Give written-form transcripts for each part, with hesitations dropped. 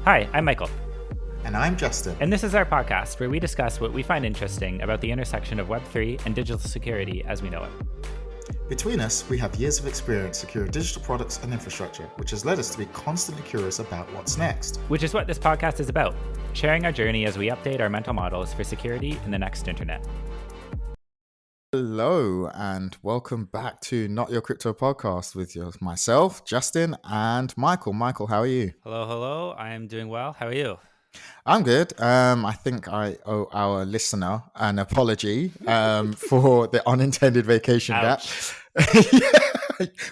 Hi, I'm Michael. And I'm Justin. And this is our podcast where we discuss what we find interesting about the intersection of Web3 and digital security as we know it. Between us, we have years of experience securing digital products and infrastructure, which has led us to be constantly curious about what's next. Which is what this podcast is about, sharing our journey as we update our mental models for security in the next internet. Hello, and welcome back to Not Your Crypto Podcast with myself, Justin, and Michael. Michael, how are you? Hello. I am doing well. How are you? I'm good. I think I owe our listener an apology for the unintended vacation gap.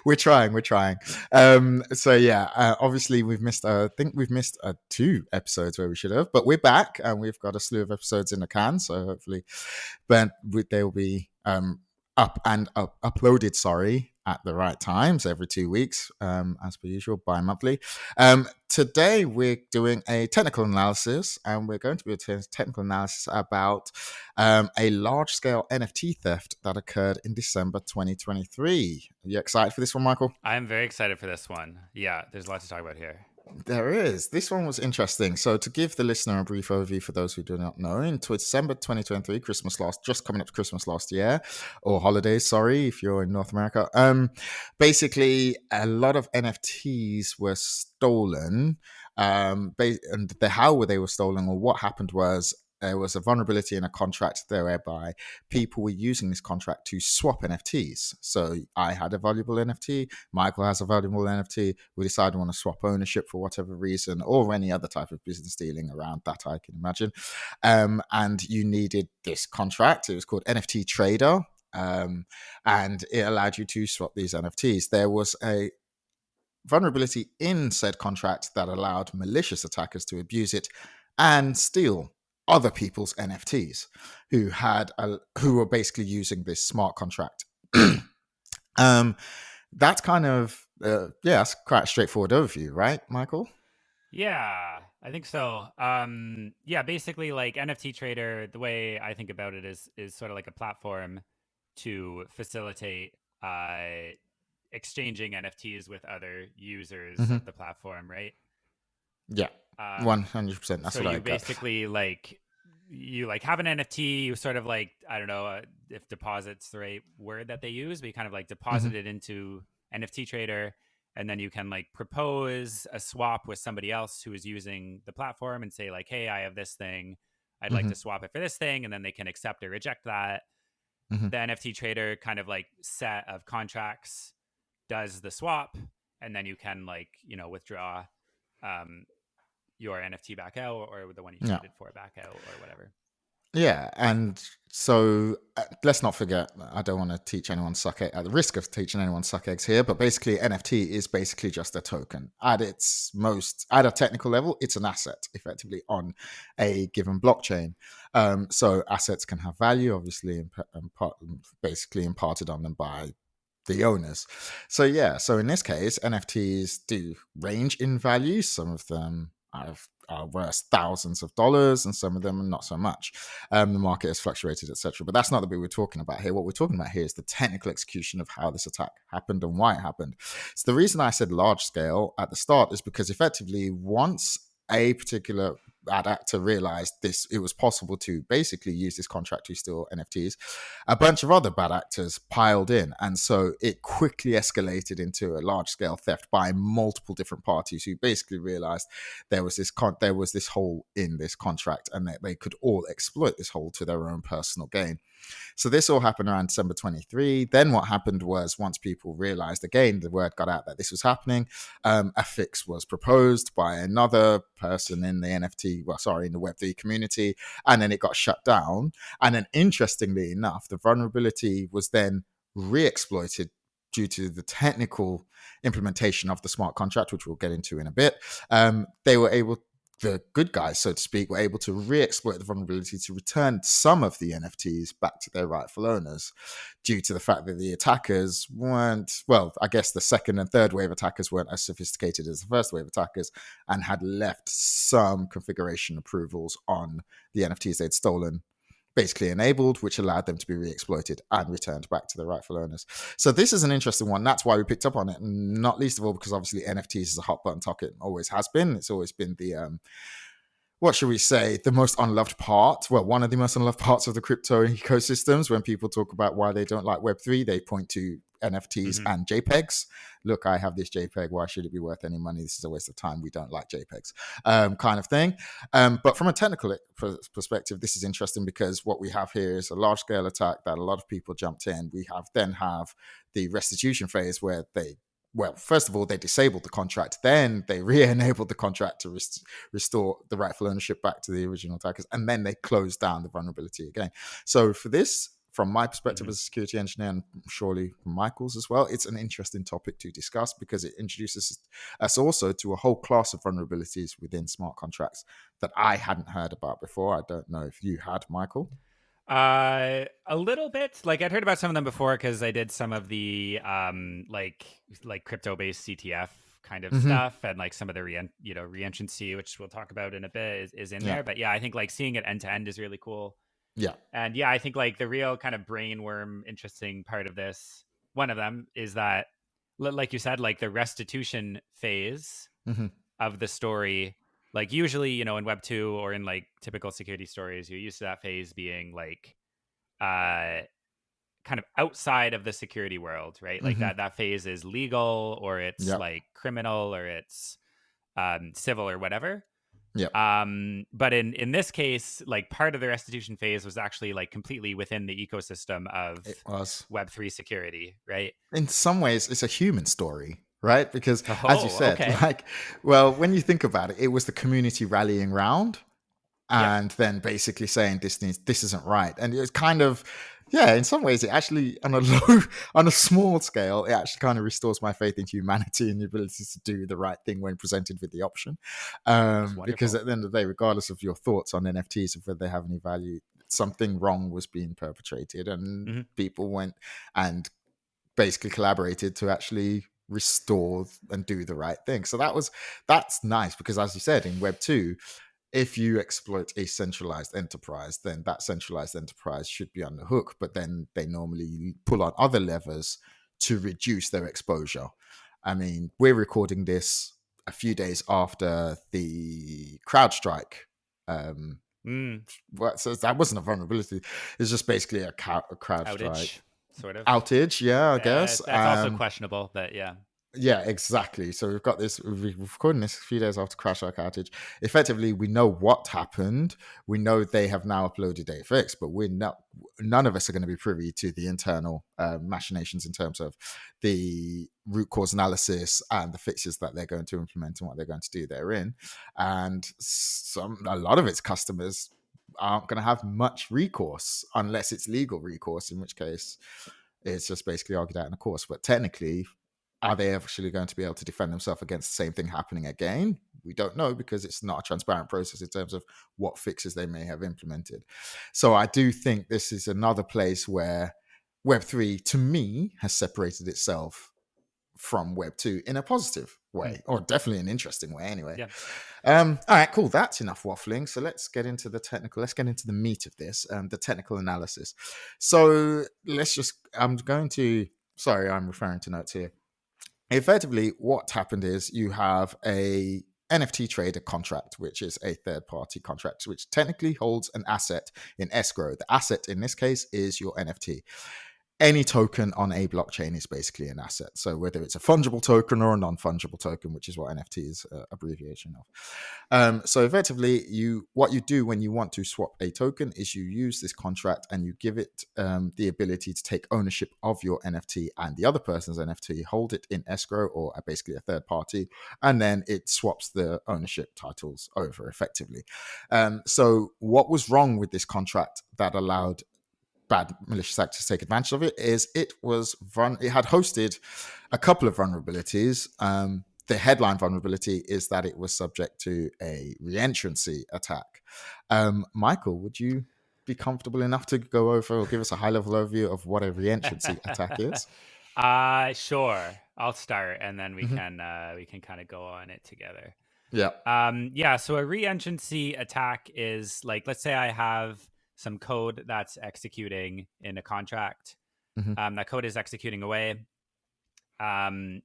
We're trying. Obviously we've missed, I think we've missed 2 episodes where we should have, but we're back and we've got a slew of episodes in the can. So hopefully, they will be uploaded, at the right times every 2 weeks, as per usual, bi-monthly. Today we're doing a technical analysis, and we're going to be doing a technical analysis about a large-scale NFT theft that occurred in December 2023. Are you excited for this one, Michael? I'm very excited for this one. Yeah, there's a lot to talk about here. There is. This one was interesting. So to give the listener a brief overview for those who do not know, in December 2023, just coming up to Christmas last year, or holidays, sorry, if you're in North America, basically a lot of NFTs were stolen. And how they were stolen, or what happened was, there was a vulnerability in a contract there whereby people were using this contract to swap NFTs. So I had a valuable NFT, Michael has a valuable NFT, we decided we want to swap ownership for whatever reason, or any other type of business dealing around that I can imagine. And you needed this contract. It was called NFTTrader, and it allowed you to swap these NFTs. There was a vulnerability in said contract that allowed malicious attackers to abuse it and steal other people's NFTs who were basically using this smart contract. That's kind of that's quite a straightforward overview, right, Michael? Yeah, I think so. Basically, like NFTTrader, the way I think about it is sort of like a platform to facilitate exchanging NFTs with other users of the platform, right? Yeah, 100%. That's so what I got. Basically, you have an NFT. You sort of I don't know if deposit's the right word that they use, but you kind of deposit it into NFTTrader, and then you can propose a swap with somebody else who is using the platform and say hey, I have this thing, I'd like to swap it for this thing, and then they can accept or reject that. The NFTTrader kind of set of contracts does the swap, and then you can withdraw your NFT back out, or the one you traded for back out, or whatever. Yeah, and so let's not forget, I don't want to teach anyone suck eggs, at the risk of teaching anyone suck eggs here, but basically NFT is basically just a token. At a technical level, it's an asset effectively on a given blockchain. So assets can have value, obviously, basically imparted on them by the owners. So in this case, NFTs do range in value. Some of them are worth thousands of dollars, and some of them are not so much. The market has fluctuated, etc. But that's not the bit we're talking about here. What we're talking about here is the technical execution of how this attack happened and why it happened. So the reason I said large scale at the start is because effectively once a particular bad actor realized it was possible to basically use this contract to steal NFTs, a bunch of other bad actors piled in, and so it quickly escalated into a large-scale theft by multiple different parties who basically realized there was this hole in this contract, and that they could all exploit this hole to their own personal gain. So this all happened around December 23. Then what happened was, once people realized, again, the word got out that this was happening, a fix was proposed by another person in the in the Web3 community, and then it got shut down. And then interestingly enough, the vulnerability was then re-exploited due to the technical implementation of the smart contract, which we'll get into in a bit. The good guys, so to speak, were able to re-exploit the vulnerability to return some of the NFTs back to their rightful owners, due to the fact that the attackers I guess the second and third wave attackers weren't as sophisticated as the first wave attackers, and had left some configuration approvals on the NFTs they'd stolen basically enabled, which allowed them to be re-exploited and returned back to the rightful owners. So this is an interesting one. That's why we picked up on it, and not least of all because obviously NFTs is a hot button topic. Always has been. It's always been the what should we say, the most unloved part, well, one of the most unloved parts of the crypto ecosystems. When people talk about why they don't like Web3, they point to NFTs Mm-hmm. and JPEGs. Look, I have this JPEG. Why should it be worth any money? This is a waste of time. We don't like JPEGs, kind of thing. But from a technical perspective, this is interesting because what we have here is a large scale attack that a lot of people jumped in. We then have the restitution phase where first of all, they disabled the contract. Then they re-enabled the contract to restore the rightful ownership back to the original attackers. And then they closed down the vulnerability again. So for this, from my perspective as a security engineer, and surely from Michael's as well, it's an interesting topic to discuss because it introduces us also to a whole class of vulnerabilities within smart contracts that I hadn't heard about before. I don't know if you had, Michael. A little bit. Like I'd heard about some of them before because I did some of the like crypto based CTF kind of stuff, and like some of the re-entrancy, which we'll talk about in a bit, is in there. But yeah, I think like seeing it end to end is really cool. Yeah. And yeah, I think like the real kind of brainworm interesting part of this, one of them is that, like you said, like the restitution phase of the story, like usually, in Web 2 or in like typical security stories, you're used to that phase being like kind of outside of the security world, right? Like that phase is legal or it's like criminal or it's civil or whatever. Yeah. But in this case, like part of the restitution phase was actually like completely within the ecosystem of Web3 security, right? In some ways, it's a human story, right? Because as you said, okay. when you think about it, it was the community rallying round and then basically saying this isn't right. And it was kind of, in some ways, it actually on a small scale, it actually kind of restores my faith in humanity and the ability to do the right thing when presented with the option. Because at the end of the day, regardless of your thoughts on NFTs, of whether they have any value, something wrong was being perpetrated, and people went and basically collaborated to actually restore and do the right thing. So that's nice because, as you said, in Web 2, if you exploit a centralized enterprise, then that centralized enterprise should be on the hook, but then they normally pull on other levers to reduce their exposure. I mean, we're recording this a few days after the CrowdStrike. So that wasn't a vulnerability. It's just basically a CrowdStrike outage, sort of outage. Yeah, I guess that's also questionable, but yeah. Yeah, exactly. So we've got this. We're recording this a few days after CrowdStrike outage. Effectively, we know what happened. We know they have now uploaded a fix, but none of us are going to be privy to the internal machinations in terms of the root cause analysis and the fixes that they're going to implement and what they're going to do therein. And a lot of its customers aren't going to have much recourse unless it's legal recourse, in which case it's just basically argued out in a course. But technically, are they actually going to be able to defend themselves against the same thing happening again? We don't know because it's not a transparent process in terms of what fixes they may have implemented. So I do think this is another place where Web3, to me, has separated itself from Web 2 in a positive way, or definitely an interesting way anyway. Yeah. All right, cool. That's enough waffling. So let's get into the technical. Let's get into the meat of this, the technical analysis. So I'm referring to notes here. Effectively, what happened is you have a NFTTrader contract, which is a third-party contract, which technically holds an asset in escrow. The asset in this case is your NFT. Any token on a blockchain is basically an asset. So whether it's a fungible token or a non-fungible token, which is what NFT is abbreviation of. So effectively, what you do when you want to swap a token is you use this contract and you give it the ability to take ownership of your NFT and the other person's NFT, hold it in escrow or basically a third party, and then it swaps the ownership titles over effectively. So what was wrong with this contract that allowed bad malicious actors take advantage of it is it had hosted a couple of vulnerabilities. The headline vulnerability is that it was subject to a re-entrancy attack. Michael, would you be comfortable enough to go over or give us a high-level overview of what a re-entrancy attack is? Sure. I'll start, and then we can kind of go on it together. Yeah. Yeah. So a re-entrancy attack is like, let's say I have some code that's executing in a contract. Mm-hmm. That code is executing away. And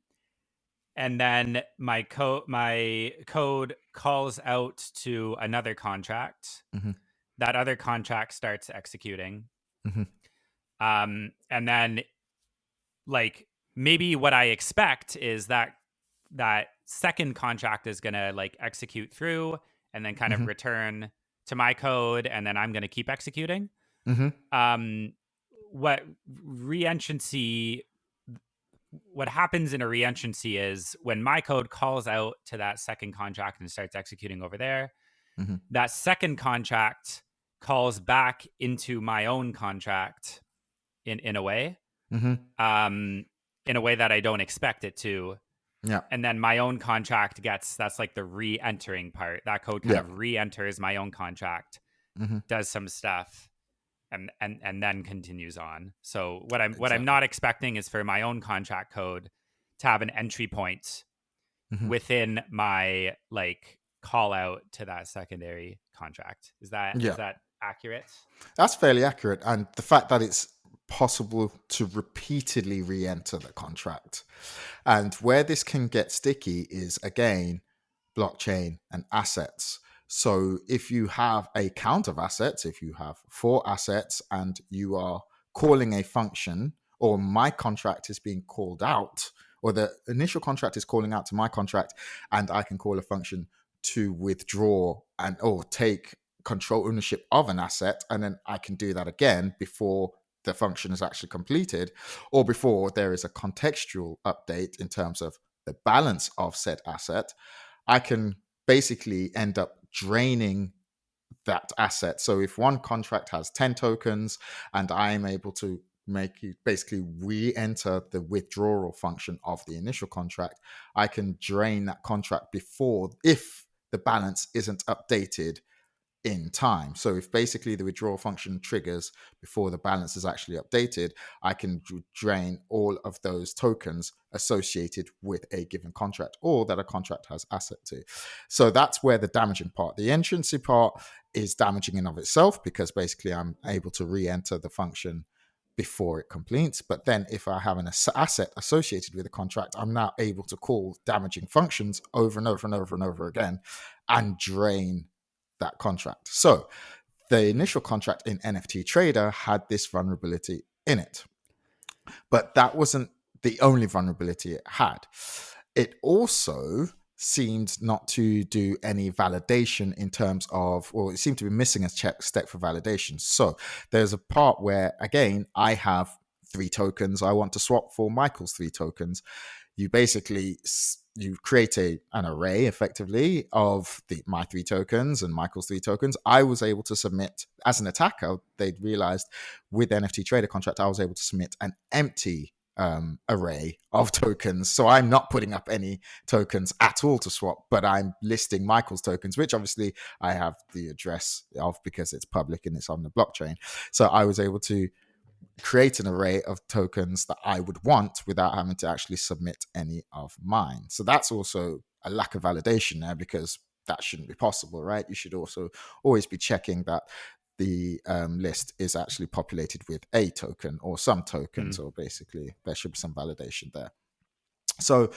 then my code calls out to another contract. Mm-hmm. That other contract starts executing. Mm-hmm. And then like maybe what I expect is that that second contract is going to like execute through and then kind of Mm-hmm. return to my code, and then I'm going to keep executing. Mm-hmm. What re-entrancy what happens in a re-entrancy is when my code calls out to that second contract and starts executing over there, Mm-hmm. that second contract calls back into my own contract in a way, Mm-hmm. in a way that I don't expect it to. Yeah. And then my own contract that's like the re-entering part. That code kind Yeah. of re-enters my own contract, Mm-hmm. does some stuff, and then continues on. So what I'm Exactly. not expecting is for my own contract code to have an entry point Mm-hmm. within my like call out to that secondary contract. Is Yeah. that accurate? That's fairly accurate. And the fact that it's possible to repeatedly re-enter the contract. And where this can get sticky is, again, blockchain and assets. So if you have a count of assets, if you have 4 assets and you are calling a function, or my contract is being called out, or the initial contract is calling out to my contract, and I can call a function to withdraw and or take control ownership of an asset, and then I can do that again before the function is actually completed, or before there is a contextual update in terms of the balance of said asset, I can basically end up draining that asset. So if one contract has 10 tokens and I'm able to make you basically re-enter the withdrawal function of the initial contract, I can drain that contract before, if the balance isn't updated in time. So if basically the withdrawal function triggers before the balance is actually updated, I can drain all of those tokens associated with a given contract or that a contract has asset to. So that's where the damaging part. The entrancy part is damaging in of itself because basically I'm able to re-enter the function before it completes. But then if I have an asset associated with a contract, I'm now able to call damaging functions over and over and over and over again and drain that contract. So the initial contract in NFTTrader had this vulnerability in it, but that wasn't the only vulnerability it had. It also seemed not to do any validation in terms of, well, it seemed to be missing a step for validation. So there's a part where, again, I have 3 tokens. I want to swap for Michael's 3 tokens. You basically you create an array effectively of my 3 tokens and Michael's 3 tokens. I was able to submit, as an attacker, they'd realized with the NFTTrader contract, I was able to submit an empty array of tokens. So I'm not putting up any tokens at all to swap, but I'm listing Michael's tokens, which obviously I have the address of because it's public and it's on the blockchain. So I was able to create an array of tokens that I would want without having to actually submit any of mine. So that's also a lack of validation there because that shouldn't be possible, right? You should also always be checking that the list is actually populated with a token or some tokens, or basically there should be some validation there. So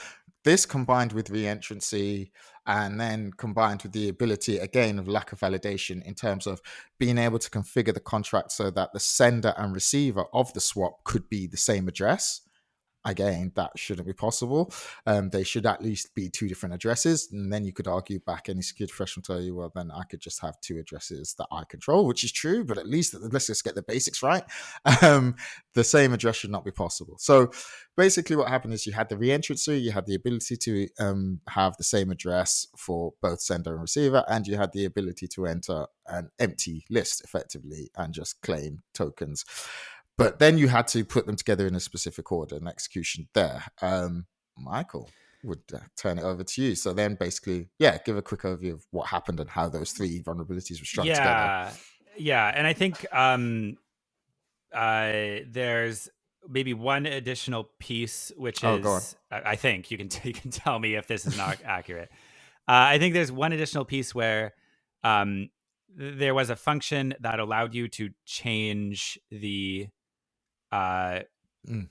this combined with re-entrancy and then combined with the ability, again, of lack of validation in terms of being able to configure the contract so that the sender and receiver of the swap could be the same address. Again, that shouldn't be possible. They should at least be 2 different addresses. And then you could argue back, any security professional tell you, well, then I could just have 2 addresses that I control, which is true, but at least let's just get the basics right. The same address should not be possible. So basically what happened is you had the re-entrancy, you had the ability to have the same address for both sender and receiver, and you had the ability to enter an empty list effectively and just claim tokens. But then you had to put them together in a specific order and execution there. Michael, would turn it over to you. So then basically, give a quick overview of what happened and how those 3 vulnerabilities were strung together. Yeah. And I think there's maybe one additional piece, which is, I think you can tell me if this is not accurate. I think there's one additional piece where there was a function that allowed you to change the uh,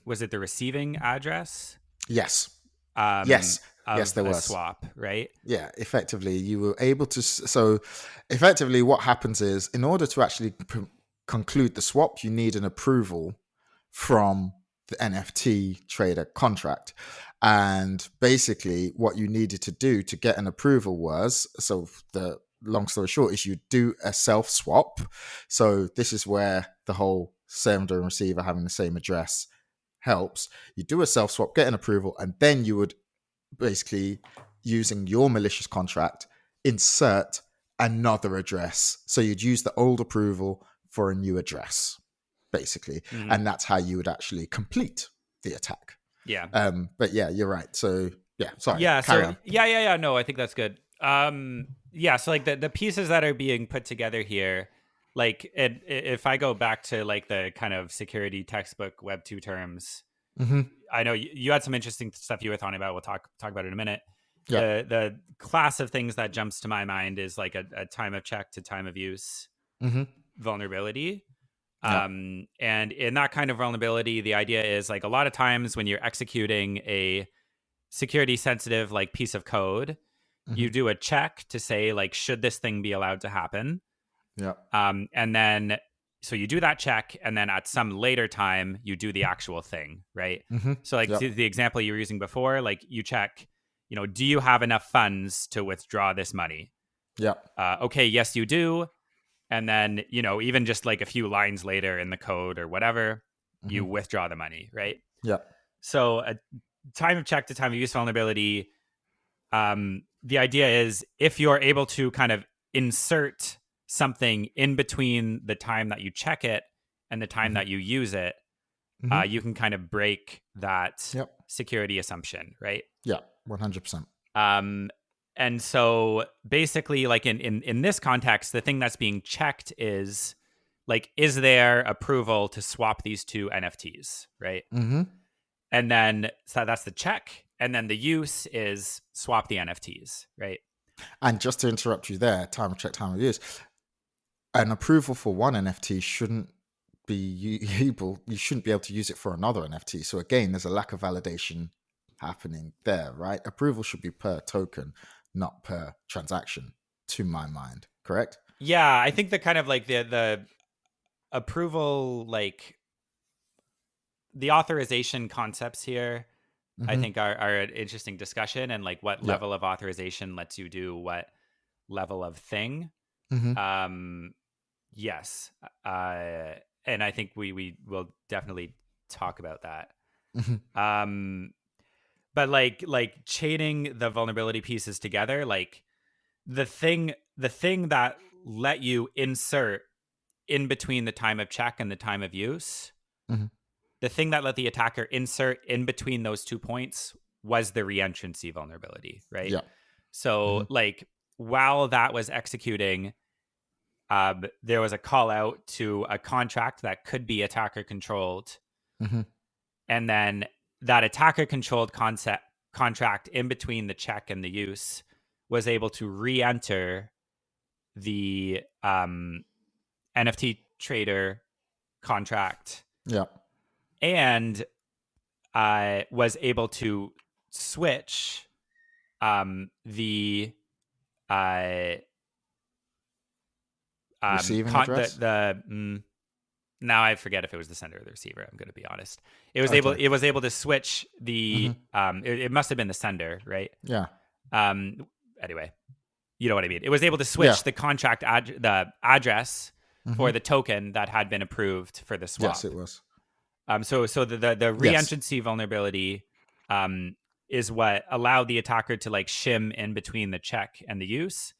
was it the receiving address Yes. Yes. Yes, of there a was. swap, right? Yeah, effectively, you were able to. So, effectively, what happens is, in order to actually conclude the swap, you need an approval from the NFT trader contract. And basically, what you needed to do to get an approval was, so the long story short is you do a self swap. So, this is where the whole sender and receiver having the same address helps. You do a self swap, get an approval, and then you would basically, using your malicious contract, insert another address. So you'd use the old approval for a new address, basically. Mm-hmm. And that's how you would actually complete the attack. Yeah. But yeah, you're right. So yeah, sorry. Yeah. Carry So on. yeah. No, I think that's good. Yeah. So like the pieces that are being put together here, like if I go back to like the kind of security textbook Web 2 terms, Mm-hmm. I know you had some interesting stuff you were talking about. We'll talk about it in a minute. Yeah. The class of things that jumps to my mind is like a time of check to time of use Mm-hmm. vulnerability. Yeah. And in that kind of vulnerability, the idea is like a lot of times when you're executing a security sensitive like piece of code, Mm-hmm. you do a check to say like, should this thing be allowed to happen? Yeah. And then so you do that check, and then at some later time you do the actual thing, right? Mm-hmm. So like Yeah. the example you were using before, like you check, do you have enough funds to withdraw this money? Yeah. Okay, yes, you do. And then, even just like a few lines later in the code or whatever, Mm-hmm. you withdraw the money, right? Yeah. So a time of check to time of use vulnerability, the idea is if you're able to kind of insert something in between the time that you check it and the time Mm-hmm. that you use it, Mm-hmm. you can kind of break that Yep. security assumption, right? Yeah. 100%. And so basically, like in this context, the thing that's being checked is like, is there approval to swap these two NFTs, right? Mm-hmm. And then so that's the check, and then the use is swap the NFTs, right? And just to interrupt you there, time of check, time of use, an approval for one NFT shouldn't be able, you shouldn't be able to use it for another NFT. So again, there's a lack of validation happening there, right? Approval should be per token, not per transaction, to my mind. Correct? Yeah, I think the kind of like the approval, like the authorization concepts here, I Mm-hmm. think are an interesting discussion, and like what Yeah. level of authorization lets you do what level of thing. Mm-hmm. Yes, and I think we will definitely talk about that. Mm-hmm. But like chaining the vulnerability pieces together, like the thing that let you insert in between the time of check and the time of use, Mm-hmm. the thing that let the attacker insert in between those 2 points was the re-entrancy vulnerability, right? Yeah. So Mm-hmm. like while that was executing, there was a call out to a contract that could be attacker controlled, Mm-hmm. and then that attacker controlled contract in between the check and the use was able to re-enter the NFT trader contract, Yeah. and was able to switch the uh, Receiving address? now I forget if it was the sender or the receiver. I'm going to be honest. Okay. It was able to switch the Mm-hmm. it must have been the sender, right? Yeah. Anyway, you know what I mean. It was able to Yeah. switch the contract the address Mm-hmm. for the token that had been approved for the swap. Yes, it was. So the Yes. re-entrancy vulnerability is what allowed the attacker to like shim in between the check and the use,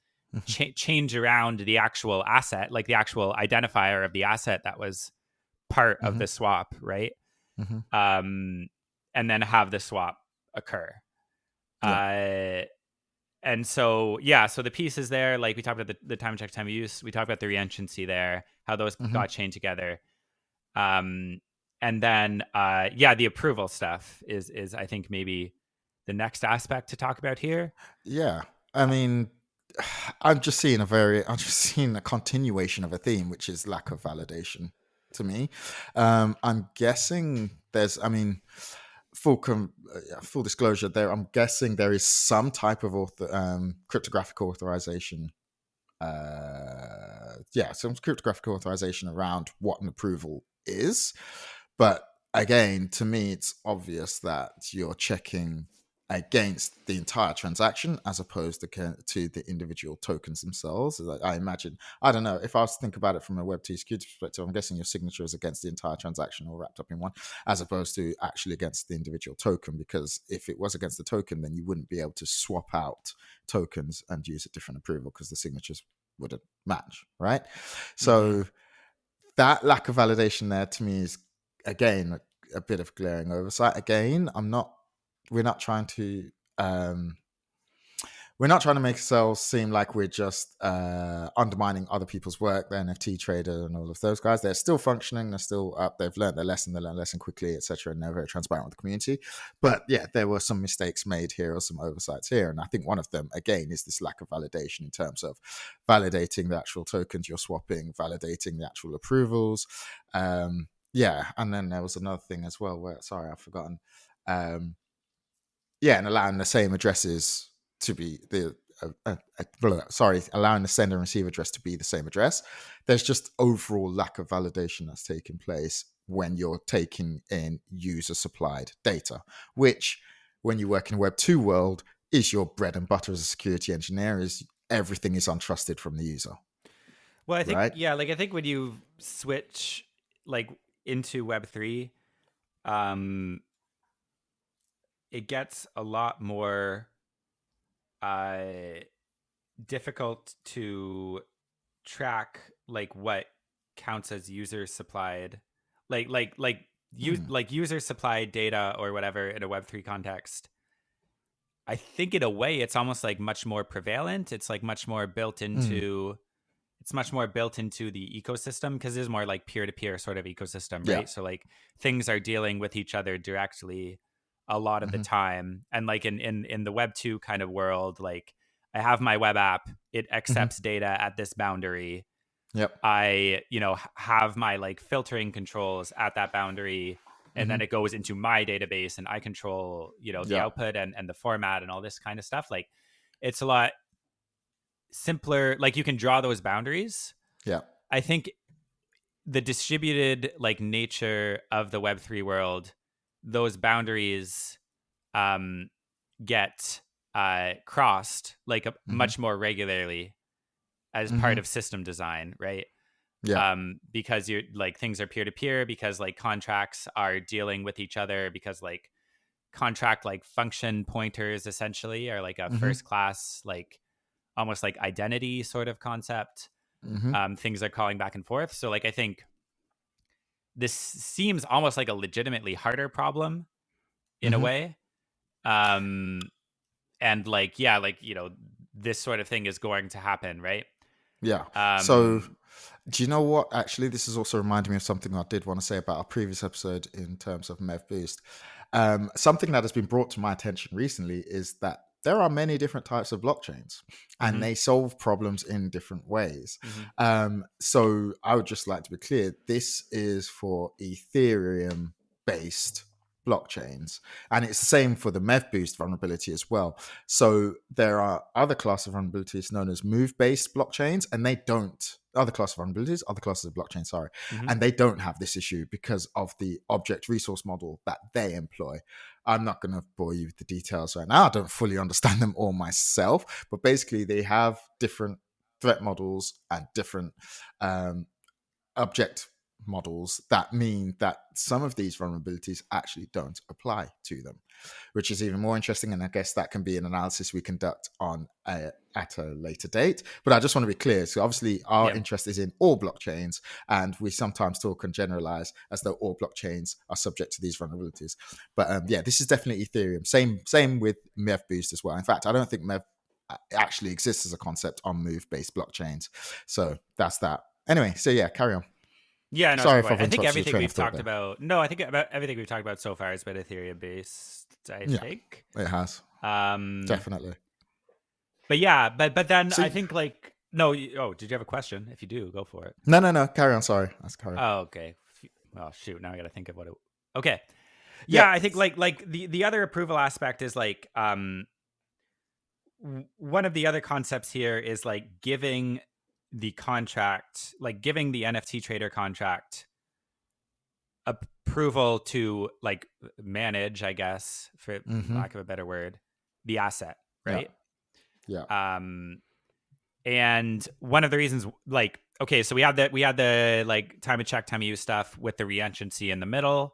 change around the actual asset, like the actual identifier of the asset that was part of Mm-hmm. the swap, right? Mm-hmm. And then have the swap occur. Yeah. And so, yeah, so the pieces there, like we talked about the time check, time of use, we talked about the re-entrancy there, how those Mm-hmm. got chained together. And then, the approval stuff is I think maybe the next aspect to talk about here. Yeah. I mean, I'm just seeing a continuation of a theme, which is lack of validation to me. I'm guessing I mean, full disclosure there, I'm guessing there is some type of cryptographic authorization. Some cryptographic authorization around what an approval is. But again, to me, it's obvious that you're checking against the entire transaction as opposed to the individual tokens themselves. Like, I imagine, I don't know, if I was to think about it from a Web2 security perspective, I'm guessing your signature is against the entire transaction all wrapped up in one, as opposed to actually against the individual token. Because if it was against the token, then you wouldn't be able to swap out tokens and use a different approval because the signatures wouldn't match, right? Mm-hmm. So that lack of validation there to me is again a bit of glaring oversight. Again, we're not trying to um we're not trying to make ourselves seem like we're just undermining other people's work, the NFTTrader and all of those guys. They're still functioning, they're still up, they've learned their lesson, they learn lesson quickly, etc. And they're very transparent with the community. But yeah, there were some mistakes made here or some oversights here. And I think one of them, again, is this lack of validation in terms of validating the actual tokens you're swapping, validating the actual approvals. And then there was another thing as well where, sorry, I've forgotten. Um, and allowing the same addresses to be allowing the sender and receive address to be the same address. There's just overall lack of validation that's taking place when you're taking in user supplied data, which when you work in a Web2 world is your bread and butter as a security engineer. Is everything is untrusted from the user. Well, I think, Right. yeah, like I think when you switch like into Web3, um, it gets a lot more uh difficult to track like what counts as user supplied, like user supplied data or whatever in a Web3 context. I think in a way it's almost like much more prevalent. It's like much more built Mm. into it's much more built into the ecosystem because it's more like peer-to-peer sort of ecosystem, Yeah. right? So like things are dealing with each other directly a lot of the Mm-hmm. time. And like in the Web 2 kind of world, like I have my web app, it Mm-hmm. accepts data at this boundary. Yep. I, have my like filtering controls at that boundary, and Mm-hmm. then it goes into my database and I control, the Yeah. output and the format and all this kind of stuff. Like it's a lot simpler. Like you can draw those boundaries. Yeah. I think the distributed like nature of the Web3 world, those boundaries um, get crossed like Mm-hmm. much more regularly as part Mm-hmm. of system design, right? Yeah. Because you're like things are peer to peer, because like contracts are dealing with each other, because like contract like function pointers essentially are like a Mm-hmm. first class like almost like identity sort of concept. Mm-hmm. Things are calling back and forth. So like I think this seems almost like a legitimately harder problem in a Mm-hmm. way. Um, and like, yeah, like, this sort of thing is going to happen, right? Yeah. So, Um, do you know what? Actually, this is also reminding me of something I did want to say about our previous episode in terms of Mev Boost. Something that has been brought to my attention recently is that there are many different types of blockchains and mhm, they solve problems in different ways. mhm, So, I would just like to be clear this is for Ethereum based blockchains, and it's the same for the Mev Boost vulnerability as well. So there are other class of vulnerabilities known as move-based blockchains, and they don't other class of vulnerabilities, other classes of blockchain, sorry, mhm. and they don't have this issue because of the object resource model that they employ. I'm not going to bore you with the details right now. I don't fully understand them all myself, but basically they have different threat models and different um, object models that mean that some of these vulnerabilities actually don't apply to them, which is even more interesting. And I guess that can be an analysis we conduct at a later date. But I just want to be clear. So obviously our Yeah. interest is in all blockchains, and we sometimes talk and generalize as though all blockchains are subject to these vulnerabilities. But this is definitely Ethereum. Same with Mev Boost as well. In fact, I don't think Mev actually exists as a concept on move-based blockchains. So that's that. Anyway, so yeah, carry on. Yeah, no, Sorry sorry if about it. I've I think interrupted your everything train of we've thought talked there. about, no, I think about everything we've talked about so far has been Ethereum based, I Yeah, think. it has. Um, Definitely. but yeah, but then So I think like no. Oh, did you have a question? If you do, go for it. no. Carry on. Sorry, let's carry on. Oh, okay. Oh shoot, now I got to think of what it. Okay. Yeah. Yeah, I think like the other approval aspect is like one of the other concepts here is like giving the contract, like giving the NFT trader contract approval to like manage, I guess, for Mm-hmm. lack of a better word, the asset, Yeah. right? Yeah. And one of the reasons, like, okay, so we had the like time of check, time of use stuff with the re-entrancy in the middle,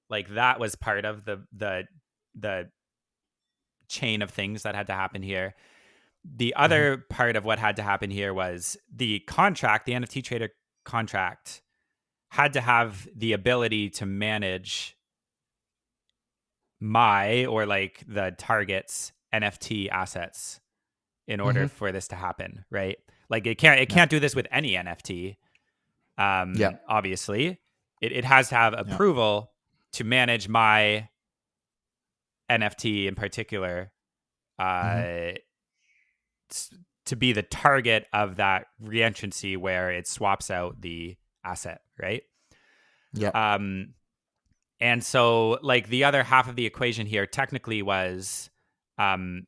like that was part of the chain of things that had to happen here. The Mm-hmm. other part of what had to happen here was the contract, the NFT trader contract, had to have the ability to manage my or like the target's NFT assets in order Mm-hmm. for this to happen, right? Like it Yeah. can't do this with any NFT. Yeah. Obviously, it has to have Yeah. approval to manage my NFT in particular, Mm-hmm. uh, to be the target of that reentrancy where it swaps out the asset, right? Yeah. Um, and so like the other half of the equation here technically was um,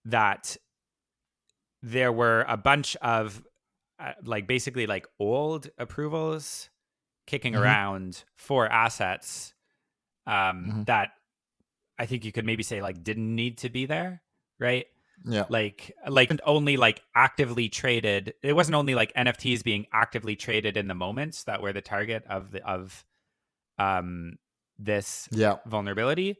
that there were a bunch of like basically like old approvals kicking Mm-hmm. around for assets Mm-hmm. that I think you could maybe say like didn't need to be there, right? Yeah. Like only like actively traded. It wasn't only like NFTs being actively traded in the moments that were the target of um this Yeah. vulnerability.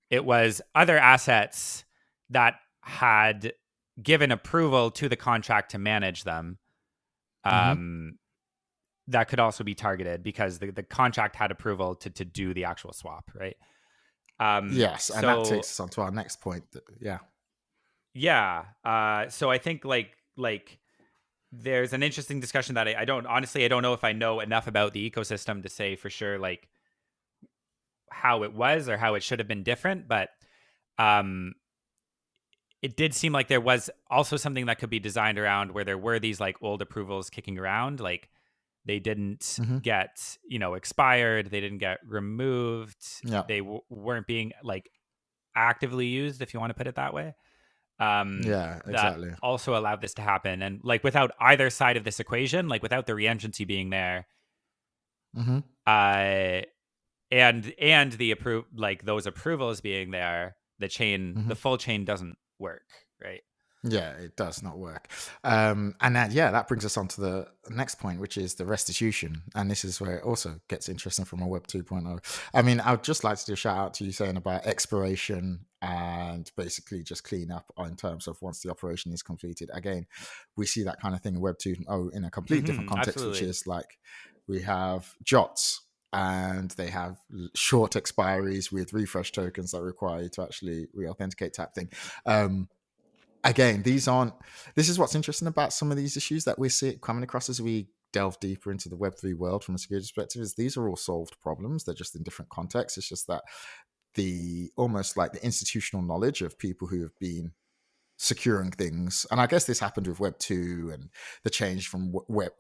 It was other assets that had given approval to the contract to manage them, Mm-hmm. um, that could also be targeted because the contract had approval to do the actual swap, right? Yes, and that So takes us on to our next point. Yeah. yeah, so I think like there's an interesting discussion that I don't honestly I don't know if I know enough about the ecosystem to say for sure like how it was or how it should have been different, but um it did seem like there was also something that could be designed around where there were these like old approvals kicking around, like they didn't Mm-hmm. get expired, they didn't get removed, Yeah. they weren't being like actively used, if you want to put it that way. Yeah. That Exactly. also allowed this to happen, and like without either side of this equation, like without the reentrancy being there, Mm-hmm. uh and the like those approvals being there, Mm-hmm. the full chain doesn't work, right? Yeah, it does not work. And that brings us on to the next point, which is the restitution. And this is where it also gets interesting from a Web 2.0. I mean, I would just like to do a shout out to you saying about expiration and basically just clean up in terms of once the operation is completed. Again, we see that kind of thing in Web 2.0 in a completely different context, which Absolutely. is like we have JOTs and they have short expiries with refresh tokens that require you to actually re-authenticate type thing. Again, this is what's interesting about some of these issues that we see coming across as we delve deeper into the Web3 world from a security perspective, is these are all solved problems. They're just in different contexts. It's just that the almost like the institutional knowledge of people who have been securing things, and I guess this happened with Web 2 and the change from web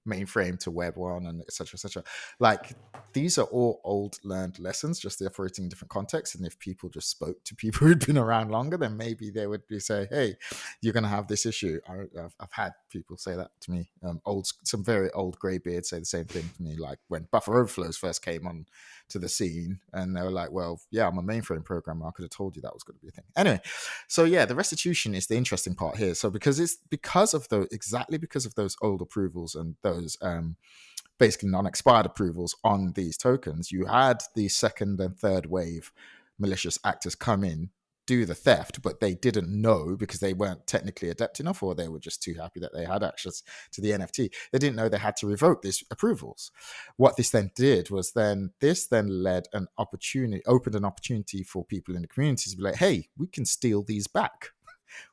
mainframe to Web 1 and etc etc. Like these are all old learned lessons, just the operating in different contexts. And if people just spoke to people who'd been around longer, then maybe they would be say, hey, you're going to have this issue. I've had people say that to me. Some very old greybeards say the same thing to me, like when buffer overflows first came on to the scene, and they were like, well, yeah, I'm a mainframe programmer, I could have told you that was going to be a thing. Anyway, so yeah, the restitution is the interesting part here. So because of those old approvals and those basically non-expired approvals on these tokens, you had the second and third wave malicious actors come in, do the theft, but they didn't know because they weren't technically adept enough, or they were just too happy that they had access to the NFT. They didn't know they had to revoke these approvals. What this then did was this opened an opportunity for people in the community to be like, hey, we can steal these back.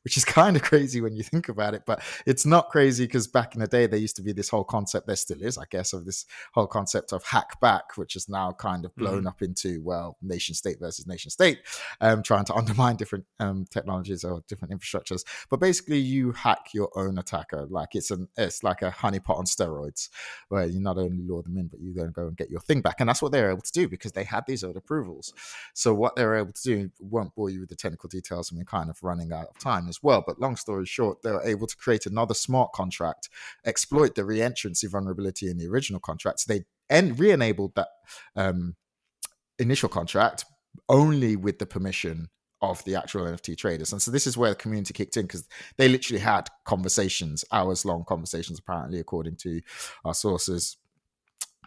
which is kind of crazy when you think about it. But it's not crazy because back in the day, there used to be this whole concept, there still is, I guess, of this whole concept of hack back, which is now kind of blown up into, well, nation state versus nation state, trying to undermine different technologies or different infrastructures. But basically, you hack your own attacker. Like it's like a honeypot on steroids, where you not only lure them in, but you then go and get your thing back. And that's what they're able to do because they had these old approvals. So what they're able to do, won't bore you with the technical details, and we're kind of running out of time as well. But long story short, they were able to create another smart contract, exploit the re-entrancy vulnerability in the original contract. So they re-enabled that initial contract only with the permission of the actual NFT traders. And so this is where the community kicked in, because they literally had conversations, hours-long conversations, apparently, according to our sources.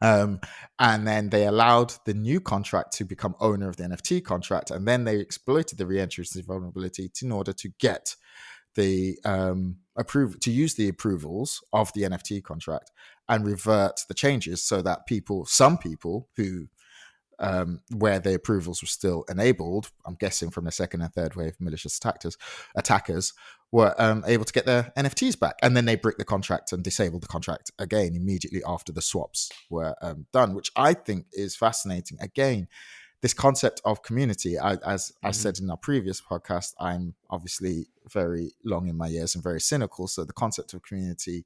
And then they allowed the new contract to become owner of the NFT contract, and then they exploited the re-entrancy vulnerability in order to get the to use the approvals of the NFT contract and revert the changes so that some people who where the approvals were still enabled, I'm guessing from the second and third wave malicious attackers were able to get their NFTs back. And then they bricked the contract and disabled the contract again immediately after the swaps were done, which I think is fascinating. Again, this concept of community, as I said in our previous podcast, I'm obviously very long in my years and very cynical. So the concept of community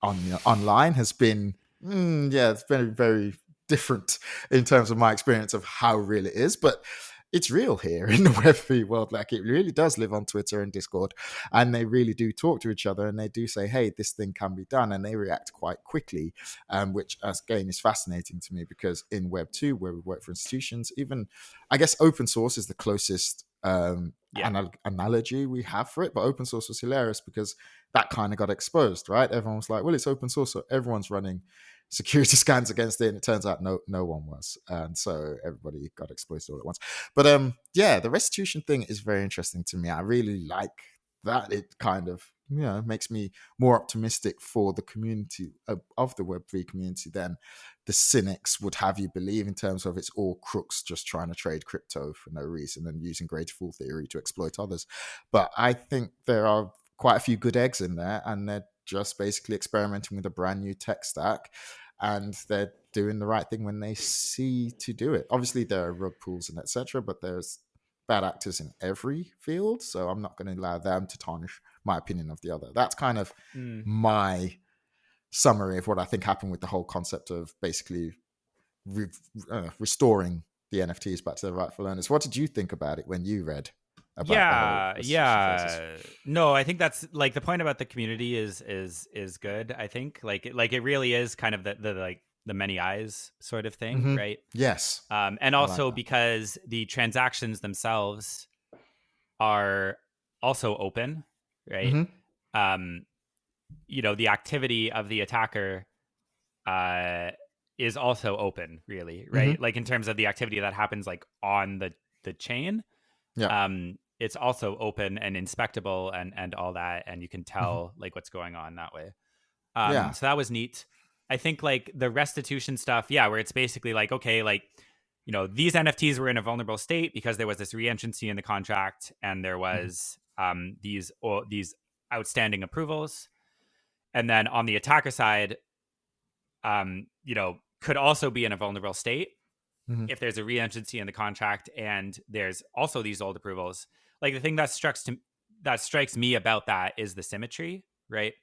online has been, it's been very different in terms of my experience of how real it is, but it's real here in the Web3 world. Like, it really does live on Twitter and Discord, and they really do talk to each other, and they do say, hey, this thing can be done, and they react quite quickly, which again is fascinating to me, because in Web2, where we work for institutions, even I guess open source is the closest analogy we have for it, but open source was hilarious because that kind of got exposed, right? Everyone was like, well, it's open source, so everyone's running security scans against it, and it turns out no one was, and so everybody got exposed all at once. But the restitution thing is very interesting to me. I really like that. It kind of makes me more optimistic for the community of the Web3 community than the cynics would have you believe, in terms of it's all crooks just trying to trade crypto for no reason and using greater fool theory to exploit others. But I think there are quite a few good eggs in there, and they're just basically experimenting with a brand new tech stack, and they're doing the right thing when they see to do it. Obviously, there are rug pulls and etc., but there's bad actors in every field, so I'm not going to allow them to tarnish my opinion of the other. That's kind of my summary of what I think happened with the whole concept of basically restoring the NFTs back to their rightful owners. What did you think about it when you read about the whole No, I think that's like the point about the community is good. I think like it really is kind of the many eyes sort of thing, right? Yes. And also because the transactions themselves are also open, right? The activity of the attacker is also open, really, right? Like in terms of the activity that happens like on the chain. It's also open and inspectable and all that, and you can tell like what's going on that way. So that was neat. I think like the restitution stuff, where it's basically like, okay, like, these NFTs were in a vulnerable state because there was this re-entrancy in the contract, and there was these outstanding approvals. And then on the attacker side, could also be in a vulnerable state if there's a re-entrancy in the contract, and there's also these old approvals. Like the thing that strikes me about that is the symmetry, right?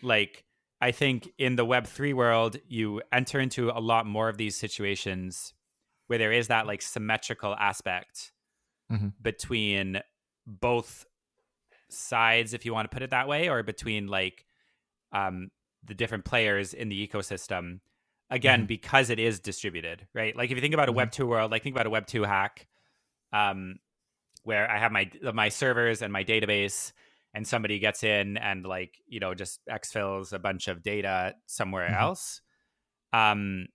Like I think in the Web3 world, you enter into a lot more of these situations where there is that like symmetrical aspect between both sides, if you want to put it that way, or between like the different players in the ecosystem. Again, because it is distributed, right? Like if you think about a Web2 world, like think about a Web2 hack, where I have my servers and my database, and somebody gets in and like, just exfils a bunch of data somewhere else. There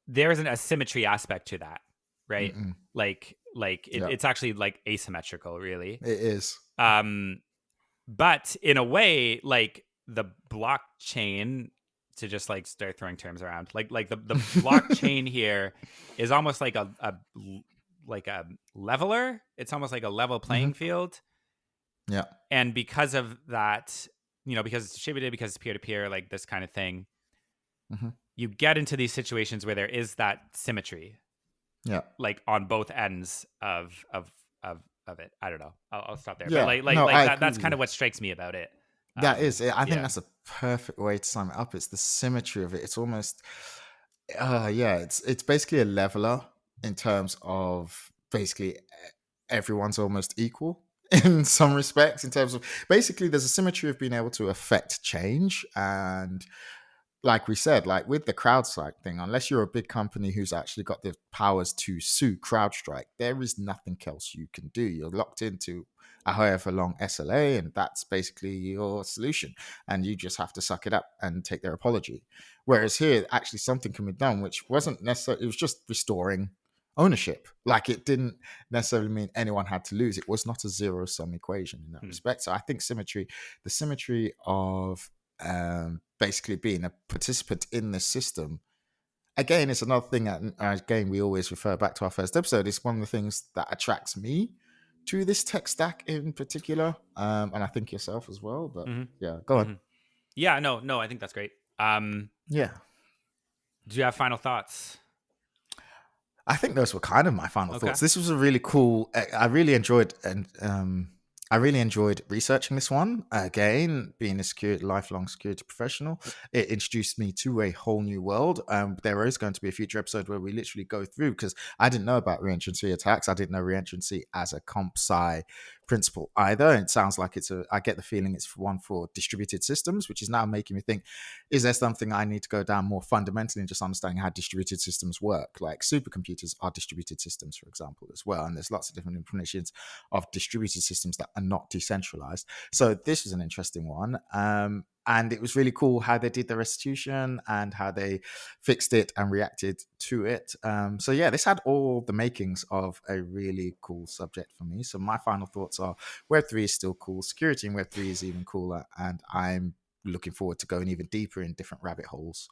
isn't a symmetry aspect to that, right? It's actually like asymmetrical, really. It is. But in a way, like the blockchain, to just like start throwing terms around, like the blockchain here is almost like a like a leveler. It's almost like a level Mm-hmm. playing field. Yeah. And because of that, because it's distributed, because it's peer to peer, like this kind of thing, Mm-hmm. you get into these situations where there is that symmetry, Yeah. like on both ends of it. I don't know. I'll stop there. But Yeah. No, I agree that's with kind you. of what strikes me about it. That is it. I think Yeah. that's a perfect way to sum it up. It's the symmetry of it. It's almost, yeah, it's basically a leveler in terms of basically everyone's almost equal in some respects. In terms of basically, there's a symmetry of being able to affect change, and like we said, like with the CrowdStrike thing, unless you're a big company who's actually got the powers to sue CrowdStrike, there is nothing else you can do. You're locked into a however long SLA, and that's basically your solution. And you just have to suck it up and take their apology. Whereas here, actually, something can be done, which wasn't necessarily, it was just restoring ownership. Like it didn't necessarily mean anyone had to lose. It was not a zero sum equation in that respect. So I think the symmetry of basically being a participant in this system. Again, it's another thing that, again, we always refer back to our first episode. It's one of the things that attracts me to this tech stack in particular, and I think yourself as well. But yeah, go on. Yeah, no, I think that's great. Yeah, do you have final thoughts? I think those were kind of my final Okay. thoughts. This was a really cool. I really enjoyed I really enjoyed researching this one. Again, being a lifelong security professional, it introduced me to a whole new world. There is going to be a future episode where we literally go through, because I didn't know about re-entrancy attacks. I didn't know re-entrancy as a comp sci principle either. And it sounds like I get the feeling it's one for distributed systems, which is now making me think, is there something I need to go down more fundamentally in just understanding how distributed systems work? Like supercomputers are distributed systems, for example, as well. And there's lots of different implementations of distributed systems that are not decentralized. So this was an interesting one. And it was really cool how they did the restitution and how they fixed it and reacted to it. So yeah, this had all the makings of a really cool subject for me. So my final thoughts are Web3 is still cool. Security in Web3 is even cooler. And I'm looking forward to going even deeper in different rabbit holes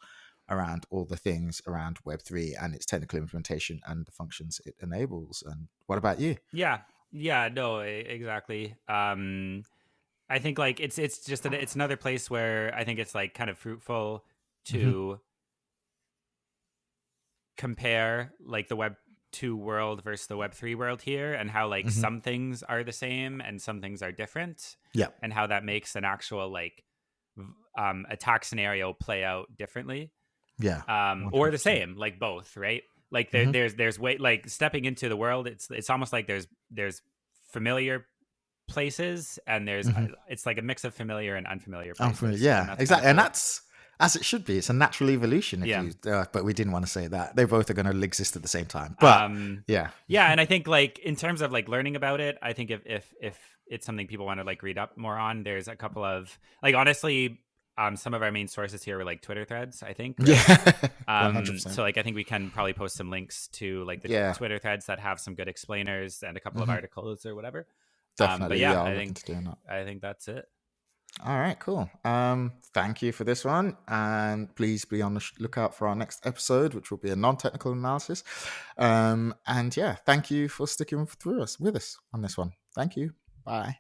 around all the things around Web3 and its technical implementation and the functions it enables. And what about you? Yeah, no, exactly. I think like it's just it's another place where I think it's like kind of fruitful to compare like the Web 2 world versus the Web 3 world here, and how like some things are the same and some things are different. Yeah. And how that makes an actual like attack scenario play out differently. Yeah. Or the 100%. same, like both, right? Like there's way, like stepping into the world, it's almost like there's familiar places, and there's it's like a mix of familiar and unfamiliar places. Yeah, exactly. And cool. That's as it should be. It's a natural evolution. But we didn't want to say that. They both are going to exist at the same time. But yeah. And I think like in terms of like learning about it, I think if it's something people want to like read up more on, there's a couple of like, honestly, some of our main sources here were like Twitter threads, I think. Right? Yeah. 100%. So like I think we can probably post some links to like the Twitter threads that have some good explainers and a couple of articles or whatever. Definitely. But yeah, I think that's it. All right, cool. Thank you for this one, and please be on the lookout for our next episode, which will be a non-technical analysis. And yeah, thank you for sticking with us on this one. Thank you. Bye.